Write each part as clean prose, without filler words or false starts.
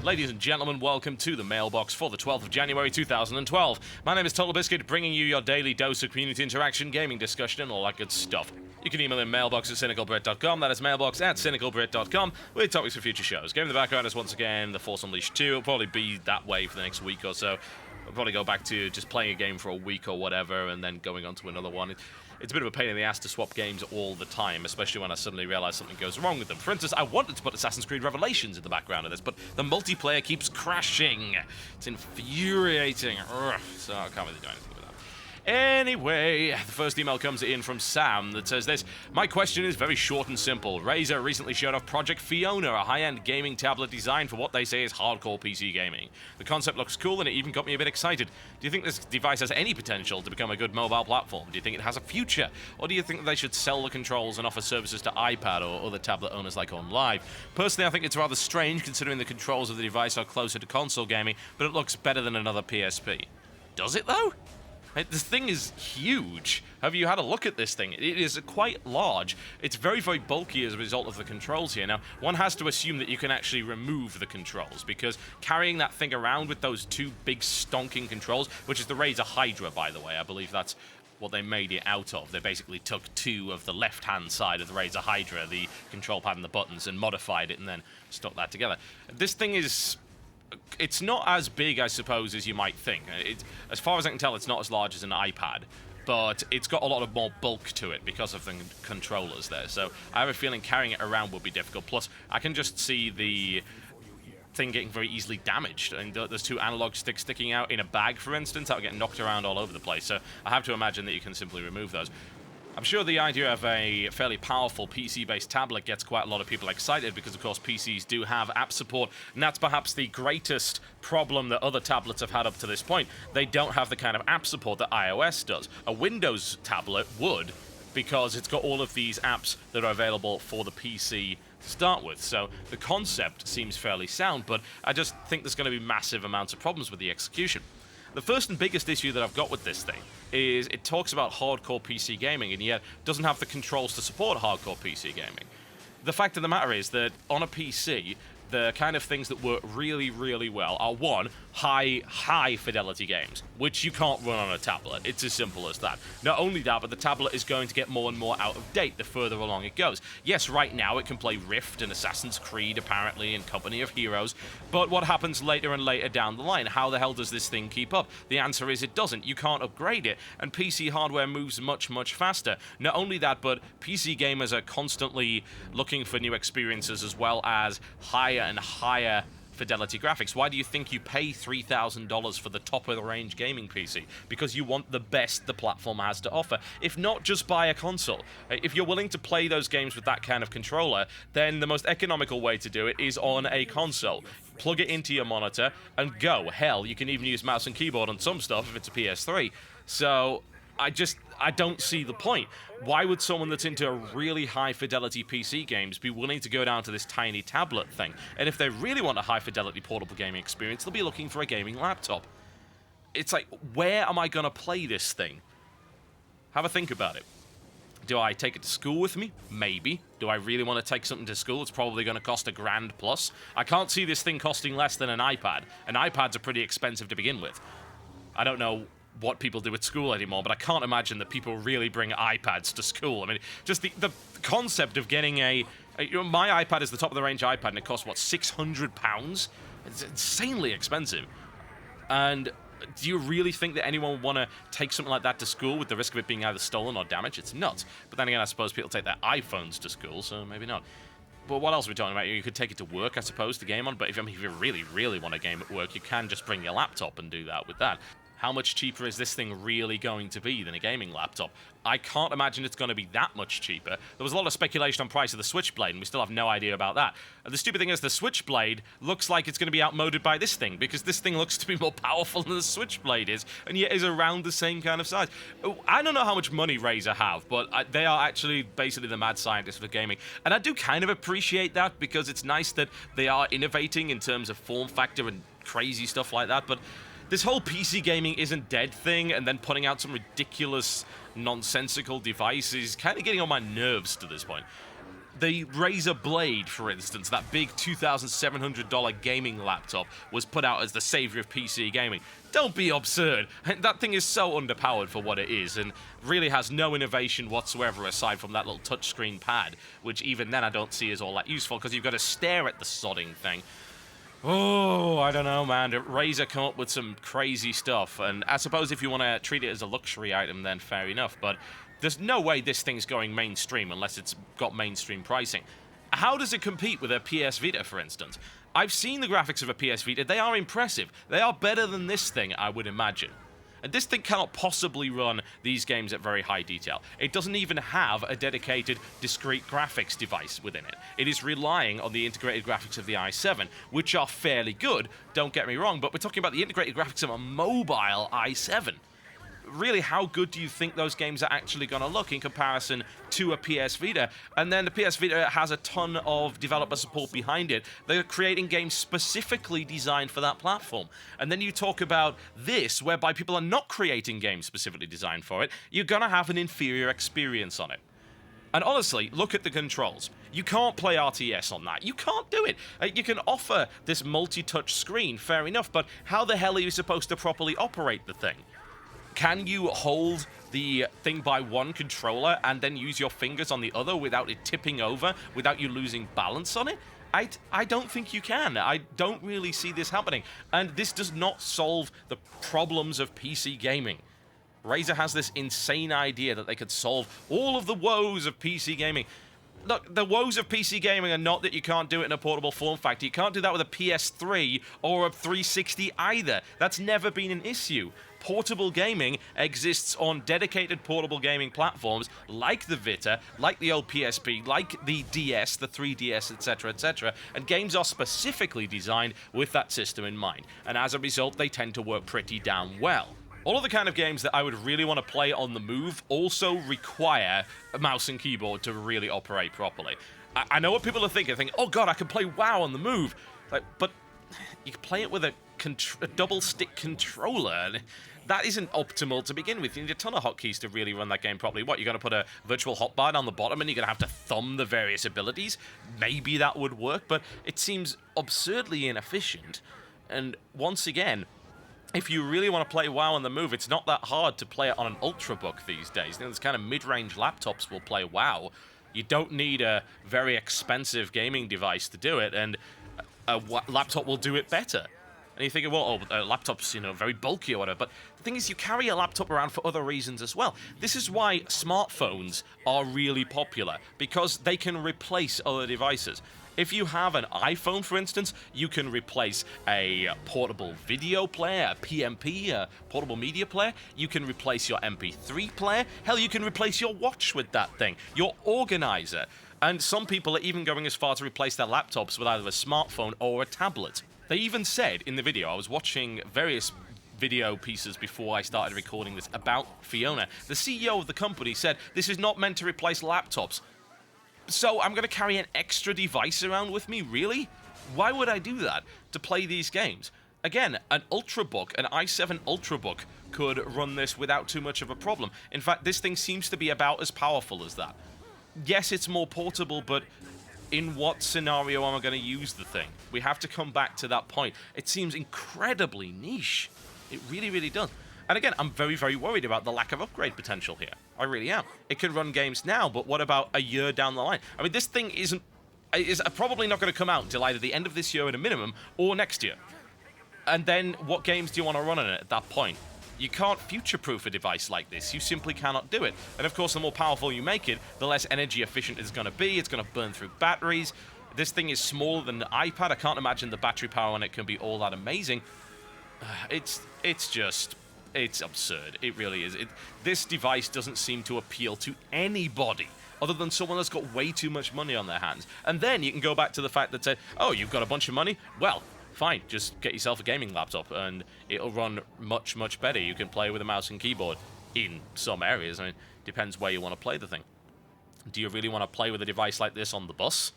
Ladies and gentlemen, welcome to the Mailbox for the 12th of January 2012. My name is Totalbiscuit, bringing you your daily dose of community interaction, gaming discussion, and all that good stuff. You can email in mailbox@cynicalbrit.com, that is mailbox@cynicalbrit.com, with topics for future shows. Game in the background is once again The Force Unleashed 2. It'll probably be that way for the next week or so. I'll probably go back to just playing a game for a week or whatever, and then going on to another one. It's a bit of a pain in the ass to swap games all the time, especially when I suddenly realize something goes wrong with them. For instance, I wanted to put Assassin's Creed Revelations in the background of this, but the multiplayer keeps crashing. It's infuriating. Ugh, so I can't really do anything with that. Anyway, the first email comes in from Sam that says this: my question is very short and simple. Razer recently showed off Project Fiona, a high-end gaming tablet designed for what they say is hardcore PC gaming. The concept looks cool and it even got me a bit excited. Do you think this device has any potential to become a good mobile platform? Do you think it has a future? Or do you think they should sell the controls and offer services to iPad or other tablet owners like OnLive? Personally, I think it's rather strange considering the controls of the device are closer to console gaming, but it looks better than another PSP. Does it though? This thing is huge. Have you had a look at this thing? It is quite large. It's very, very bulky as a result of the controls here. Now, one has to assume that you can actually remove the controls, because carrying that thing around with those two big stonking controls, which is the Razer Hydra, by the way, I believe that's what they made it out of. They basically took two of the left-hand side of the Razer Hydra, the control pad and the buttons, and modified it and then stuck that together. This thing is... it's not as big, I suppose, as you might think. As far as I can tell, it's not as large as an iPad, but it's got a lot of more bulk to it because of the controllers there. So I have a feeling carrying it around would be difficult. Plus, I can just see the thing getting very easily damaged. And there's two analog sticks sticking out in a bag, for instance, that would get knocked around all over the place. So I have to imagine that you can simply remove those. I'm sure the idea of a fairly powerful PC-based tablet gets quite a lot of people excited because, of course, PCs do have app support, and that's perhaps the greatest problem that other tablets have had up to this point. They don't have the kind of app support that iOS does. A Windows tablet would, because it's got all of these apps that are available for the PC to start with. So the concept seems fairly sound, but I just think there's going to be massive amounts of problems with the execution. The first and biggest issue that I've got with this thing is it talks about hardcore PC gaming and yet doesn't have the controls to support hardcore PC gaming. The fact of the matter is that on a PC, the kind of things that work really, really well are, one, high fidelity games, which you can't run on a tablet. It's as simple as that. Not only that, but the tablet is going to get more and more out of date the further along it goes. Yes, right now it can play Rift and Assassin's Creed, apparently, and Company of Heroes, but what happens later and later down the line? How the hell does this thing keep up? The answer is it doesn't. You can't upgrade it, and PC hardware moves much, much faster. Not only that, but PC gamers are constantly looking for new experiences as well as higher and higher fidelity graphics. Why do you think you pay $3,000 for the top-of-the-range gaming PC? Because you want the best the platform has to offer. If not, just buy a console. If you're willing to play those games with that kind of controller, then the most economical way to do it is on a console. Plug it into your monitor and go. Hell, you can even use mouse and keyboard on some stuff if it's a PS3. So I don't see the point. Why would someone that's into really high-fidelity PC games be willing to go down to this tiny tablet thing? And if they really want a high-fidelity portable gaming experience, they'll be looking for a gaming laptop. It's like, where am I going to play this thing? Have a think about it. Do I take it to school with me? Maybe. Do I really want to take something to school? It's probably going to cost $1,000 plus. I can't see this thing costing less than an iPad. And iPads are pretty expensive to begin with. I don't know what people do at school anymore, but I can't imagine that people really bring iPads to school. I mean, just the concept of getting my iPad is the top-of-the-range iPad, and it costs, what, £600? It's insanely expensive. And do you really think that anyone would want to take something like that to school with the risk of it being either stolen or damaged? It's nuts. But then again, I suppose people take their iPhones to school, so maybe not. But what else are we talking about? You could take it to work, I suppose, to game on, but if you really, really want to game at work, you can just bring your laptop and do that with that. How much cheaper is this thing really going to be than a gaming laptop? I can't imagine it's going to be that much cheaper. There was a lot of speculation on price of the Switchblade, and we still have no idea about that. And the stupid thing is the Switchblade looks like it's going to be outmoded by this thing, because this thing looks to be more powerful than the Switchblade is, and yet is around the same kind of size. I don't know how much money Razer have, but they are actually basically the mad scientists for gaming. And I do kind of appreciate that, because it's nice that they are innovating in terms of form factor and crazy stuff like that, but this whole PC gaming isn't dead thing and then putting out some ridiculous, nonsensical device is kind of getting on my nerves to this point. The Razer Blade, for instance, that big $2,700 gaming laptop, was put out as the savior of PC gaming. Don't be absurd. That thing is so underpowered for what it is, and really has no innovation whatsoever aside from that little touchscreen pad, which even then I don't see as all that useful, because you've got to stare at the sodding thing. Oh, I don't know, man. Razer come up with some crazy stuff, and I suppose if you want to treat it as a luxury item, then fair enough, but there's no way this thing's going mainstream unless it's got mainstream pricing. How does it compete with a PS Vita, for instance? I've seen the graphics of a PS Vita. They are impressive. They are better than this thing, I would imagine. And this thing cannot possibly run these games at very high detail. It doesn't even have a dedicated, discrete graphics device within it. It is relying on the integrated graphics of the i7, which are fairly good, don't get me wrong, but we're talking about the integrated graphics of a mobile i7. Really, how good do you think those games are actually going to look in comparison to a PS Vita? And then the PS Vita has a ton of developer support behind it. They're creating games specifically designed for that platform. And then you talk about this, whereby people are not creating games specifically designed for it. You're going to have an inferior experience on it. And honestly, look at the controls. You can't play RTS on that. You can't do it. You can offer this multi-touch screen, fair enough, but how the hell are you supposed to properly operate the thing? Can you hold the thing by one controller and then use your fingers on the other without it tipping over, without you losing balance on it? I don't think you can. I don't really see this happening. And this does not solve the problems of PC gaming. Razer has this insane idea that they could solve all of the woes of PC gaming. Look, the woes of PC gaming are not that you can't do it in a portable form factor. You can't do that with a PS3 or a 360 either. That's never been an issue. Portable gaming exists on dedicated portable gaming platforms like the Vita, like the old PSP, like the DS, the 3DS, etc., and games are specifically designed with that system in mind. And as a result, they tend to work pretty damn well. All of the kind of games that I would really want to play on the move also require a mouse and keyboard to really operate properly. I know what people are thinking, oh god, I can play WoW on the move. But you can play it with a double-stick controller, and that isn't optimal to begin with. You need a ton of hotkeys to really run that game properly. What, you're going to put a virtual hotbar down the bottom and you're going to have to thumb the various abilities? Maybe that would work, but it seems absurdly inefficient. And once again, if you really want to play WoW on the move, it's not that hard to play it on an Ultrabook these days. Those kind of mid-range laptops will play WoW. You don't need a very expensive gaming device to do it, and a laptop will do it better. And you're thinking, well, a laptop's, very bulky or whatever. But the thing is, you carry a laptop around for other reasons as well. This is why smartphones are really popular, because they can replace other devices. If you have an iPhone, for instance, you can replace a portable video player, a PMP, a portable media player. You can replace your MP3 player. Hell, you can replace your watch with that thing, your organizer. And some people are even going as far to replace their laptops with either a smartphone or a tablet. They even said in the video, I was watching various video pieces before I started recording this about Fiona. The CEO of the company said, this is not meant to replace laptops. So I'm going to carry an extra device around with me, really? Why would I do that to play these games? Again, an Ultrabook, an i7 Ultrabook, could run this without too much of a problem. In fact, this thing seems to be about as powerful as that. Yes, it's more portable, but in what scenario am I going to use the thing? We have to come back to that point. It seems incredibly niche. It really, really does. And again, I'm very, very worried about the lack of upgrade potential here. I really am. It can run games now, but what about a year down the line? I mean, this thing is probably not going to come out until either the end of this year at a minimum or next year. And then what games do you want to run on it at that point? You can't future-proof a device like this. You simply cannot do it. And of course, the more powerful you make it, the less energy efficient it's going to be. It's going to burn through batteries. This thing is smaller than the iPad. I can't imagine the battery power on it can be all that amazing. It's absurd. It really is. This device doesn't seem to appeal to anybody other than someone that's got way too much money on their hands. And then you can go back to the fact that, oh, you've got a bunch of money? Well, fine, just get yourself a gaming laptop and it'll run much, much better. You can play with a mouse and keyboard in some areas. I mean, depends where you want to play the thing. Do you really want to play with a device like this on the bus?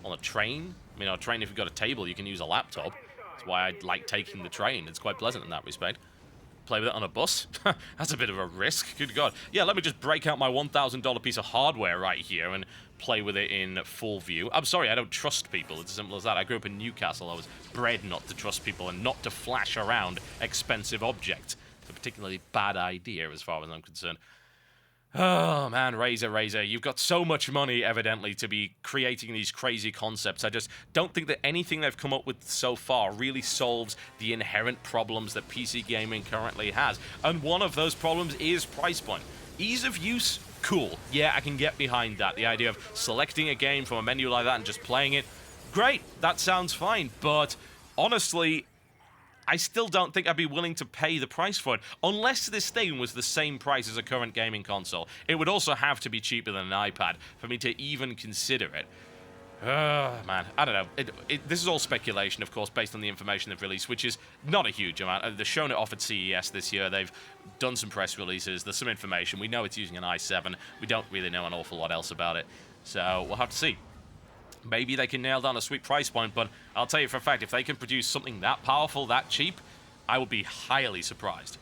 On a train? I mean, on a train, if you've got a table, you can use a laptop. That's why I like taking the train. It's quite pleasant in that respect. Play with it on a bus? That's a bit of a risk. Good God. Yeah, let me just break out my $1,000 piece of hardware right here and play with it in full view. I'm sorry, I don't trust people. It's as simple as that. I grew up in Newcastle. I was bred not to trust people and not to flash around expensive objects. It's a particularly bad idea as far as I'm concerned. Oh, man, Razer, you've got so much money, evidently, to be creating these crazy concepts. I just don't think that anything they've come up with so far really solves the inherent problems that PC gaming currently has. And one of those problems is price point. Ease of use, cool. Yeah, I can get behind that. The idea of selecting a game from a menu like that and just playing it, great, that sounds fine. But honestly, I still don't think I'd be willing to pay the price for it, unless this thing was the same price as a current gaming console. It would also have to be cheaper than an iPad for me to even consider it. Man, I don't know. This is all speculation, of course, based on the information they've released, which is not a huge amount. They've shown it off at CES this year. They've done some press releases. There's some information. We know it's using an i7. We don't really know an awful lot else about it. So we'll have to see. Maybe they can nail down a sweet price point, but I'll tell you for a fact, if they can produce something that powerful, that cheap, I would be highly surprised.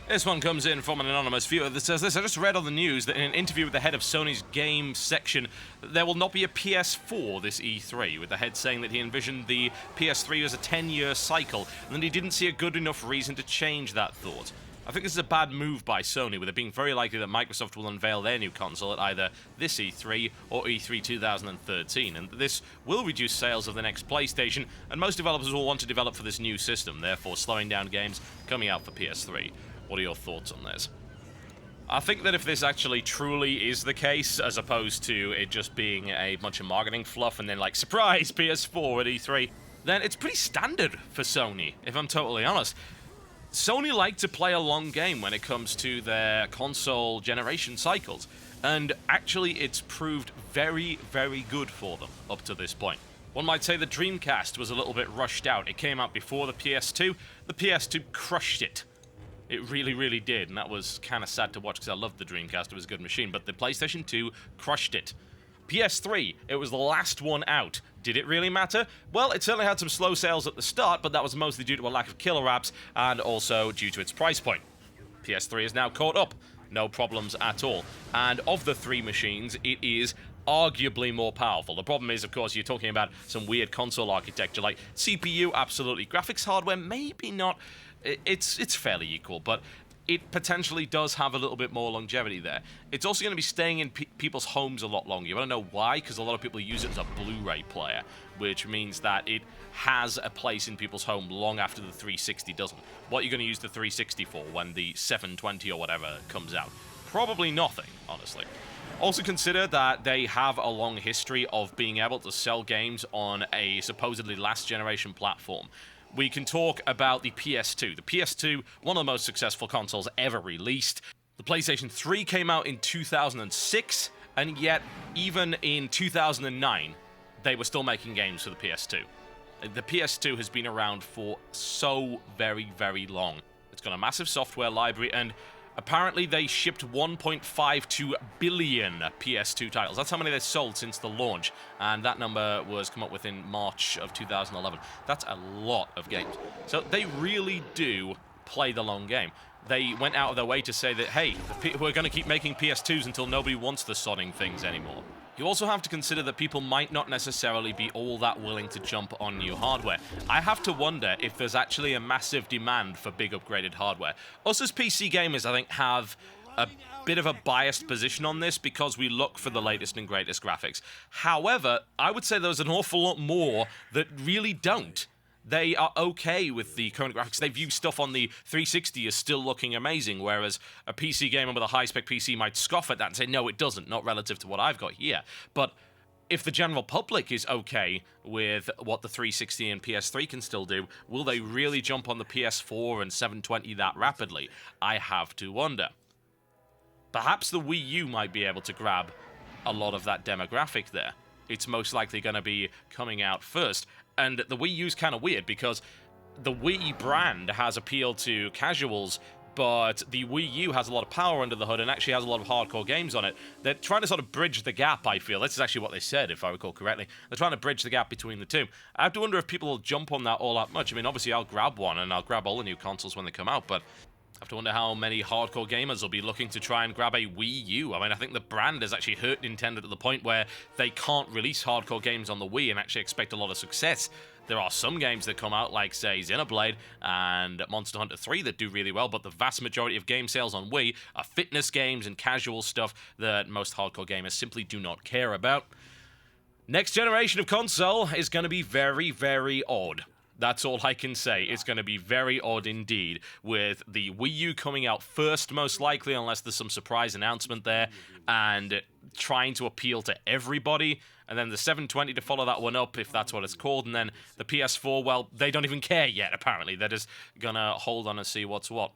This one comes in from an anonymous viewer that says this: I just read on the news that in an interview with the head of Sony's game section, there will not be a PS4 this E3, with the head saying that he envisioned the PS3 as a 10-year cycle, and that he didn't see a good enough reason to change that thought. I think this is a bad move by Sony, with it being very likely that Microsoft will unveil their new console at either this E3 or E3 2013, and this will reduce sales of the next PlayStation, and most developers will want to develop for this new system, therefore slowing down games coming out for PS3. What are your thoughts on this? I think that if this actually truly is the case, as opposed to it just being a bunch of marketing fluff and then like, surprise, PS4 at E3, then it's pretty standard for Sony, if I'm totally honest. Sony like to play a long game when it comes to their console generation cycles, and actually it's proved very, very good for them up to this point. One might say the Dreamcast was a little bit rushed out. It came out before the PS2. The PS2 crushed it. It really, really did, and that was kind of sad to watch because I loved the Dreamcast. It was a good machine, but the PlayStation 2 crushed it. PS3, it was the last one out. Did it really matter? Well, it certainly had some slow sales at the start, but that was mostly due to a lack of killer apps and also due to its price point. PS3 is now caught up. No problems at all. And of the three machines, it is arguably more powerful. The problem is, of course, you're talking about some weird console architecture, like CPU, absolutely. Graphics hardware, maybe not. It's fairly equal, but it potentially does have a little bit more longevity there. It's also going to be staying in people's homes a lot longer. You want to know why? Because a lot of people use it as a Blu-ray player, which means that it has a place in people's home long after the 360 doesn't. What are you going to use the 360 for when the 720 or whatever comes out? Probably nothing, honestly. Also consider that they have a long history of being able to sell games on a supposedly last-generation platform. We can talk about the PS2. The PS2, one of the most successful consoles ever released. The PlayStation 3 came out in 2006, and yet, even in 2009, they were still making games for the PS2. The PS2 has been around for so very, very long. It's got a massive software library, and apparently they shipped 1.52 billion PS2 titles. That's how many they sold since the launch, and that number was come up with in March of 2011. That's a lot of games. So they really do play the long game. They went out of their way to say that, hey, we're going to keep making PS2s until nobody wants the sodding things anymore. You also have to consider that people might not necessarily be all that willing to jump on new hardware. I have to wonder if there's actually a massive demand for big upgraded hardware. Us as PC gamers, I think, have a bit of a biased position on this because we look for the latest and greatest graphics. However, I would say there's an awful lot more that really don't. They are okay with the current graphics. They view stuff on the 360 as still looking amazing, whereas a PC gamer with a high-spec PC might scoff at that and say, no, it doesn't, not relative to what I've got here. But if the general public is okay with what the 360 and PS3 can still do, will they really jump on the PS4 and 720 that rapidly? I have to wonder. Perhaps the Wii U might be able to grab a lot of that demographic there. It's most likely going to be coming out first. And the Wii U's kind of weird because the Wii brand has appealed to casuals, but the Wii U has a lot of power under the hood and actually has a lot of hardcore games on it. They're trying to sort of bridge the gap, I feel. This is actually what they said, if I recall correctly. They're trying to bridge the gap between the two. I have to wonder if people will jump on that all that much. I mean, obviously, I'll grab one, and I'll grab all the new consoles when they come out, but I have to wonder how many hardcore gamers will be looking to try and grab a Wii U. I mean, I think the brand has actually hurt Nintendo to the point where they can't release hardcore games on the Wii and actually expect a lot of success. There are some games that come out, like, say, Xenoblade and Monster Hunter 3 that do really well, but the vast majority of game sales on Wii are fitness games and casual stuff that most hardcore gamers simply do not care about. Next generation of console is going to be very, very odd. That's all I can say. It's going to be very odd indeed, with the Wii U coming out first, most likely, unless there's some surprise announcement there, and trying to appeal to everybody, and then the 720 to follow that one up, if that's what it's called, and then the PS4, well, they don't even care yet, apparently. They're just going to hold on and see what's what.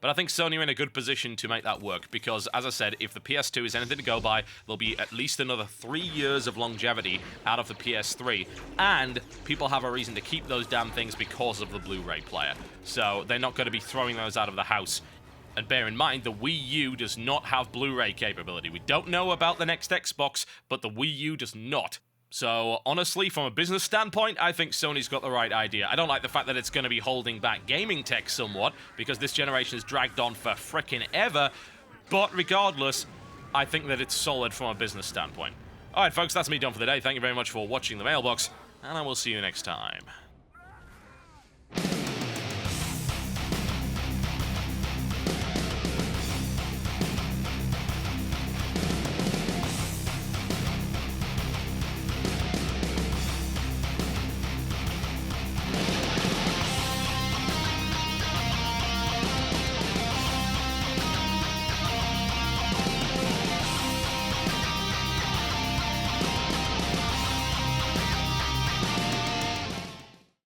But I think Sony are in a good position to make that work, because, as I said, if the PS2 is anything to go by, there'll be at least another 3 years of longevity out of the PS3, and people have a reason to keep those damn things because of the Blu-ray player. So they're not going to be throwing those out of the house. And bear in mind, the Wii U does not have Blu-ray capability. We don't know about the next Xbox, but the Wii U does not. So, honestly, from a business standpoint, I think Sony's got the right idea. I don't like the fact that it's going to be holding back gaming tech somewhat, because this generation has dragged on for frickin' ever, but regardless, I think that it's solid from a business standpoint. Alright, folks, that's me done for the day. Thank you very much for watching the Mailbox, and I will see you next time.